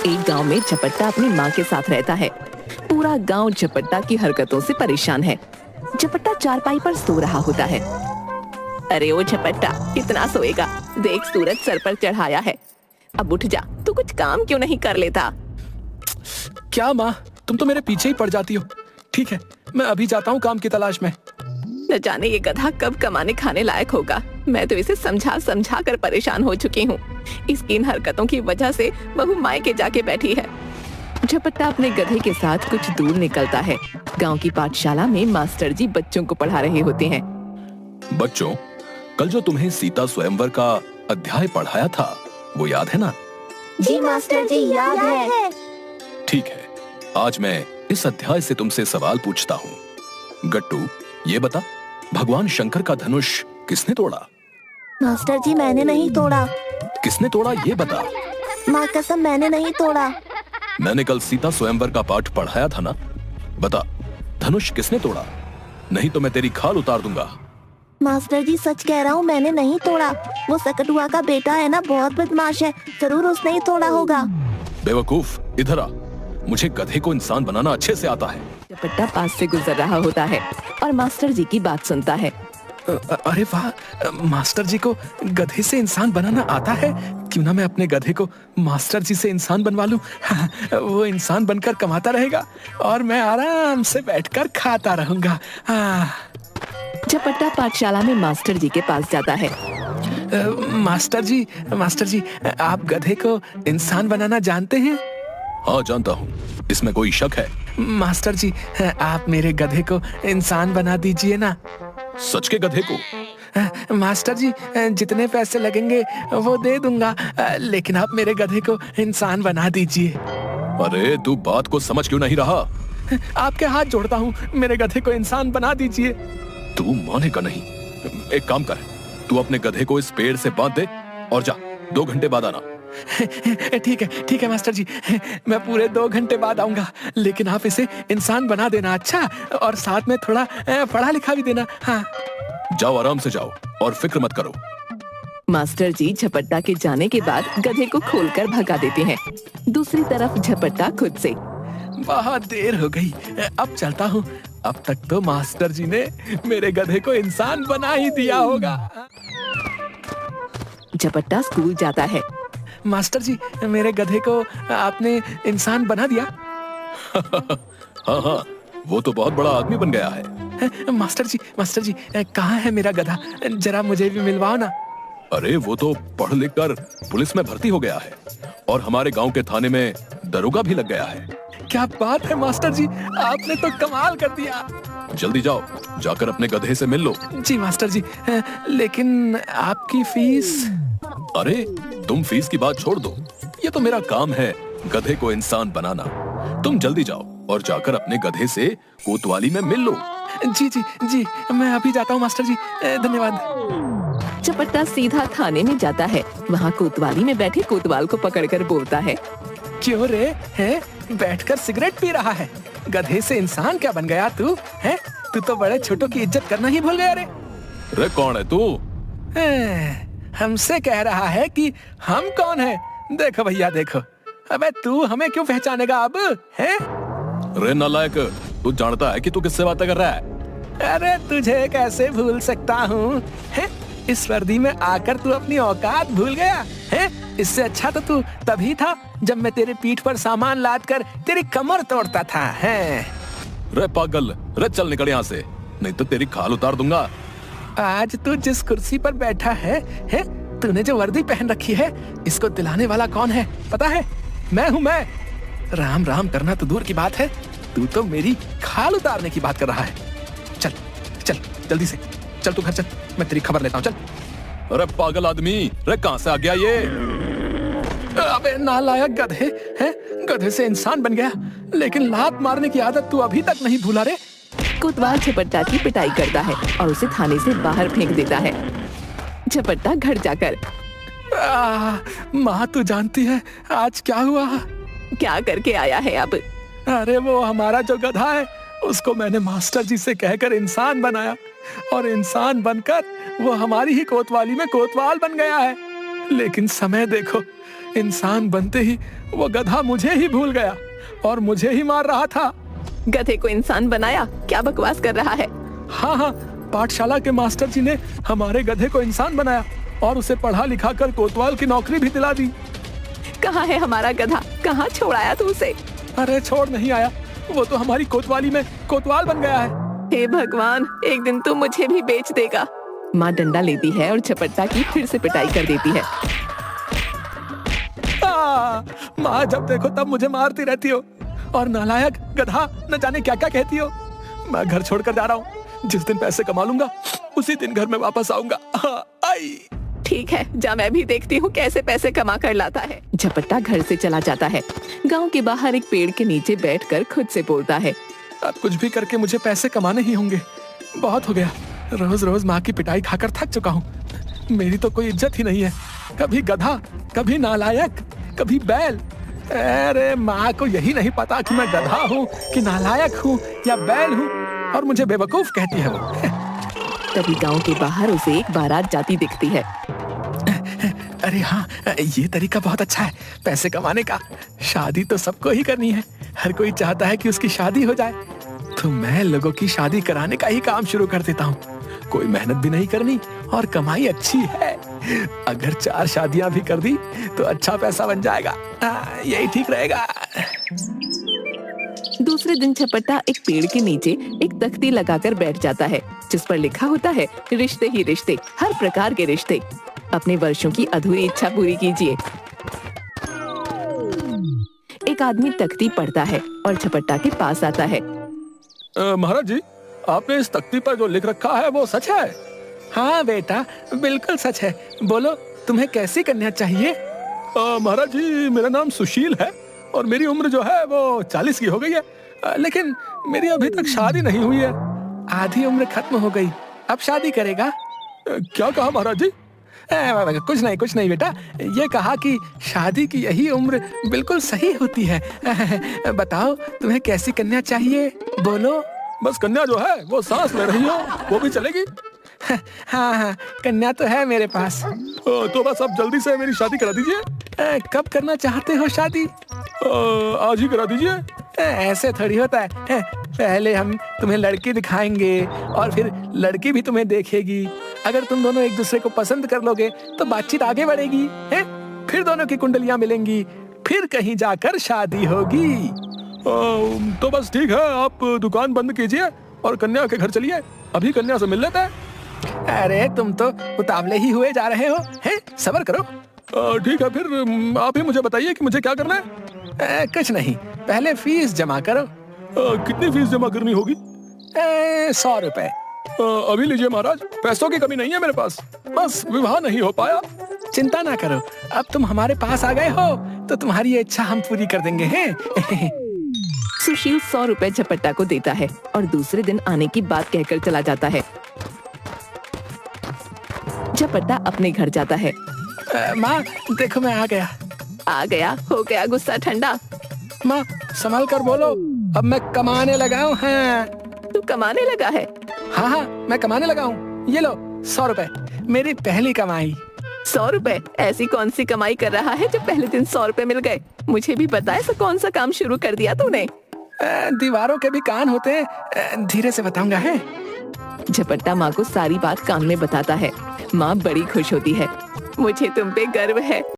एक गांव में झपट्टा अपनी माँ के साथ रहता है। पूरा गांव झपट्टा की हरकतों से परेशान है। झपट्टा चारपाई पर सो रहा होता है। अरे ओ झपट्टा, कितना सोएगा? देख सूरज सर पर चढ़ाया है। अब उठ जा, तू कुछ काम क्यों नहीं कर लेता? क्या माँ, तुम तो मेरे पीछे ही पड़ जाती हो। ठीक है, मैं अभी जाता हूँ काम की तलाश में। न जाने ये गधा कब कमाने खाने लायक होगा। मैं तो इसे समझा समझा कर परेशान हो चुकी हूँ। इसकी इन हरकतों की वजह से बहू मायके जाके बैठी है। झपट्टा अपने गधे के साथ कुछ दूर निकलता है। गांव की पाठशाला में मास्टर जी बच्चों को पढ़ा रहे होते हैं। बच्चों, कल जो तुम्हें सीता स्वयंवर का अध्याय पढ़ाया था वो याद है ना? जी मास्टर जी, याद है। ठीक है, आज मैं इस अध्याय से तुमसे सवाल पूछता हूँ। गट्टू, ये बता, भगवान शंकर का धनुष किसने तोड़ा? मास्टर जी, मैंने नहीं तोड़ा। किसने तोड़ा ये बता। माँ कसम, मैंने नहीं तोड़ा। मैंने कल सीता स्वयंवर का पाठ पढ़ाया था ना? बता, धनुष किसने तोड़ा? नहीं तो मैं तेरी खाल उतार दूंगा। मास्टर जी, सच कह रहा हूँ, मैंने नहीं तोड़ा। वो सकटुआ का बेटा है ना, बहुत बदमाश है, जरूर उसने ही तोड़ा होगा। बेवकूफ, इधर आ। मुझे गधे को इंसान बनाना अच्छे से आता है। झपट्टा पास से गुजर रहा होता है और मास्टर जी की बात सुनता है। अरे वाह, मास्टर जी को गधे से इंसान बनाना आता है। क्यों ना मैं अपने गधे को मास्टर जी से इंसान बनवा लूं। वो इंसान बनकर कमाता रहेगा और मैं आराम से बैठकर खाता रहूंगा। झपट्टा पाठशाला में मास्टर जी के पास जाता है। मास्टर जी, आप गधे को इंसान बनाना जानते हैं? हाँ, जानता हूँ। इसमें कोई शक है? मास्टर जी, आप मेरे गधे को इंसान बना दीजिए ना। सच के गधे को? मास्टर जी, जितने पैसे लगेंगे वो दे दूंगा, लेकिन आप मेरे गधे को इंसान बना दीजिए। अरे तू बात को समझ क्यों नहीं रहा? आपके हाथ जोड़ता हूँ, मेरे गधे को इंसान बना दीजिए। तू मानेगा नहीं। एक काम कर, तू अपने गधे को इस पेड़ से बांध दे और जा, 2 घंटे बाद आना। ठीक है मास्टर जी, मैं पूरे 2 घंटे बाद आऊंगा, लेकिन आप इसे इंसान बना देना, अच्छा? और साथ में थोड़ा पढ़ा लिखा भी देना। हाँ, जाओ, आराम से जाओ और फिक्र मत करो। मास्टर जी झपट्टा के जाने के बाद गधे को खोलकर भगा देते हैं। दूसरी तरफ झपट्टा खुद से, बहुत देर हो गई, अब चलता हूँ। अब तक तो मास्टर जी ने मेरे गधे को इंसान बना ही दिया होगा। झपट्टा स्कूल जाता है। मास्टर जी, मेरे गधे को आपने इंसान बना दिया। हाँ, वो तो बहुत बड़ा आदमी बन गया है। मास्टर जी, कहाँ है मेरा गधा? जरा मुझे भी मिलवाओ ना। अरे वो तो पढ़ लिख कर पुलिस में भर्ती हो गया है और हमारे गांव के थाने में दरोगा भी लग गया है। क्या बात है मास्टर जी, आपने तो कमाल कर दिया। जल्दी जाओ, जाकर अपने गधे से मिल लो। जी मास्टर जी, लेकिन आपकी फीस? अरे तुम फीस की बात छोड़ दो, ये तो मेरा काम है, गधे को इंसान बनाना। तुम जल्दी जाओ और जाकर अपने गधे से कोतवाली में मिल लो। जी, मैं अभी जाता हूँ मास्टर जी, धन्यवाद। झपट्टा सीधा थाने में जाता है। वहाँ कोतवाली में बैठे कोतवाल को पकड़कर बोलता है, क्यों रे, है बैठकर सिगरेट पी रहा है? गधे से इंसान क्या बन गया तू? है तू तो बड़े छोटों की इज्जत करना ही भूल गया रे। रे कौन है तू? हमसे कह रहा है कि हम कौन है? देखो भैया देखो। अबे तू हमें क्यों पहचानेगा अब, है? रे नालायक, तू जानता है कि तू किससे बातें कर रहा है? अरे तुझे कैसे भूल सकता हूँ? इस वर्दी में आकर तू अपनी औकात भूल गया है? इससे अच्छा तो तू तभी था जब मैं तेरे पीठ पर सामान लाद कर तेरी कमर तोड़ता था, है? रे पागल, रे चल निकल यहाँ से, नहीं तो तेरी खाल उतार दूंगा। आज तू जिस कुर्सी पर बैठा है, तूने जो वर्दी पहन रखी है, इसको दिलाने वाला कौन है पता है? मैं हूँ मैं। राम राम करना तो दूर की बात है, तू तो मेरी खाल उतारने की बात कर रहा है। चल जल्दी से चल, तू घर चल, मैं तेरी खबर लेता हूँ, चल। अरे पागल आदमी, रे कहाँ से आ गया ये? अबे नालायक गधे, गधे से इंसान बन गया, लेकिन लात मारने की आदत तू अभी तक नहीं भूला रे। कोतवाल झपट्टा की पिटाई करता है और उसे थाने से बाहर फेंक देता है। झपट्टा घर जाकर, माँ तू जानती है आज क्या हुआ? क्या करके आया है अब? अरे वो हमारा जो गधा है, उसको मैंने मास्टर जी से कहकर इंसान बनाया और इंसान बनकर वो हमारी ही कोतवाली में कोतवाल बन गया है। लेकिन समय देखो, इंसान बनते ही वो गधा मुझे ही भूल गया और मुझे ही मार रहा था। गधे को इंसान बनाया? क्या बकवास कर रहा है? हाँ हाँ, पाठशाला के मास्टर जी ने हमारे गधे को इंसान बनाया और उसे पढ़ा लिखा कर कोतवाल की नौकरी भी दिला दी। कहाँ है हमारा गधा? कहाँ छोड़ाया तू उसे? अरे छोड़ नहीं आया, वो तो हमारी कोतवाली में कोतवाल बन गया है। हे भगवान, एक दिन तू मुझे भी बेच देगा। माँ डंडा लेती है और झपट्टा की फिर से पिटाई कर देती है। माँ जब देखो तब मुझे मारती रहती हो और नालायक गधा न जाने क्या क्या कहती हो। मैं घर छोड़कर जा रहा हूँ, जिस दिन पैसे कमा लूंगा उसी दिन घर में वापस आऊंगा। आई। ठीक है, जा मैं भी देखती हूँ कैसे पैसे कमा कर लाता है। झपट्टा घर से चला जाता है। गांव के बाहर एक पेड़ के नीचे बैठकर खुद से बोलता है, अब कुछ भी करके मुझे पैसे कमाने ही होंगे। बहुत हो गया, रोज रोज माँ की पिटाई खाकर थक चुका हूँ। मेरी तो कोई इज्जत ही नहीं है। कभी गधा, कभी नालायक, कभी बैल। अरे माँ को यही नहीं पता कि मैं गधा हूँ कि नालायक हूँ या बैल हूँ, और मुझे बेवकूफ कहती है वो। तभी गांव के बाहर उसे एक बारात जाती दिखती है। अरे हाँ, ये तरीका बहुत अच्छा है पैसे कमाने का। शादी तो सबको ही करनी है, हर कोई चाहता है कि उसकी शादी हो जाए। तो मैं लोगों की शादी कराने का ही काम शुरू कर देता हूँ। कोई मेहनत भी नहीं करनी और कमाई अच्छी है। अगर 4 शादियां भी कर दी तो अच्छा पैसा बन जाएगा। यही ठीक रहेगा। दूसरे दिन झपट्टा एक पेड़ के नीचे एक तख्ती लगाकर बैठ जाता है, जिस पर लिखा होता है, रिश्ते ही रिश्ते, हर प्रकार के रिश्ते। अपने वर्षों की अधूरी इच्छा पूरी कीजिए। एक आदमी तख्ती पढ़ता है और झपट्टा के पास आता है। महाराज जी, आपने इस तख्ती पर जो लिख रखा है वो सच है? हाँ बेटा, बिल्कुल सच है। बोलो, तुम्हें कैसी कन्या चाहिए? महाराज जी, मेरा नाम सुशील है और मेरी उम्र जो है वो 40 की हो गई है, लेकिन मेरी अभी तक शादी नहीं हुई है। आधी उम्र खत्म हो गई, अब शादी करेगा? क्या कहा महाराज जी? कुछ नहीं बेटा, ये कहा कि शादी की यही उम्र बिल्कुल सही होती है। बताओ, तुम्हें कैसी कन्या चाहिए? बोलो। बस कन्या जो है वो सांस ले रही हो, वो भी चलेगी? हाँ, कन्या तो है मेरे पास। तो बस अब जल्दी से मेरी शादी करा दीजिए। कब करना चाहते हो शादी? आज ही करा दीजिए। ऐसे थोड़ी होता है। पहले हम तुम्हें लड़की दिखाएंगे और फिर लड़की भी तुम्हें देखेगी। अगर तुम दोनों एक दूसरे को पसंद कर लोगे तो बातचीत आगे बढ़ेगी, है? फिर दोनों की कुंडलियां मिलेंगी, फिर कहीं जाकर शादी होगी। तो बस ठीक है, आप दुकान बंद कीजिए और कन्या के घर चलिए। अभी कन्या से मिल लेते हैं। अरे तुम तो उतावले ही हुए जा रहे हो, हैं? सब्र करो। ठीक है, फिर आप ही मुझे बताइए कि मुझे क्या करना है। कुछ नहीं, पहले फीस जमा करो। कितनी फीस जमा करनी होगी? 100 रुपए। अभी लीजिए महाराज, पैसों की कमी नहीं है मेरे पास, बस विवाह नहीं हो पाया। चिंता ना करो, अब तुम हमारे पास आ गए हो तो तुम्हारी इच्छा हम पूरी कर देंगे, हैं? सुशील 100 रुपए झपट्टा को देता है और दूसरे दिन आने की बात कहकर चला जाता है। झपट्टा अपने घर जाता है। माँ देखो, मैं आ गया। आ गया? हो गया गुस्सा ठंडा? माँ संभल कर बोलो, अब मैं कमाने लगा हूँ। हाँ। तू कमाने लगा है? हाँ, मैं कमाने लगा हूँ। ये लो 100 रुपए, मेरी पहली कमाई। 100 रुपए? ऐसी कौन सी कमाई कर रहा है जो पहले दिन 100 रुपए मिल गए? मुझे भी बता, ऐसा कौन सा काम शुरू कर दिया तूने? दीवारों के भी कान होते हैं, धीरे से बताऊंगा, है? झपट्टा माँ को सारी बात कान में बताता है। माँ बड़ी खुश होती है। मुझे तुम पे गर्व है।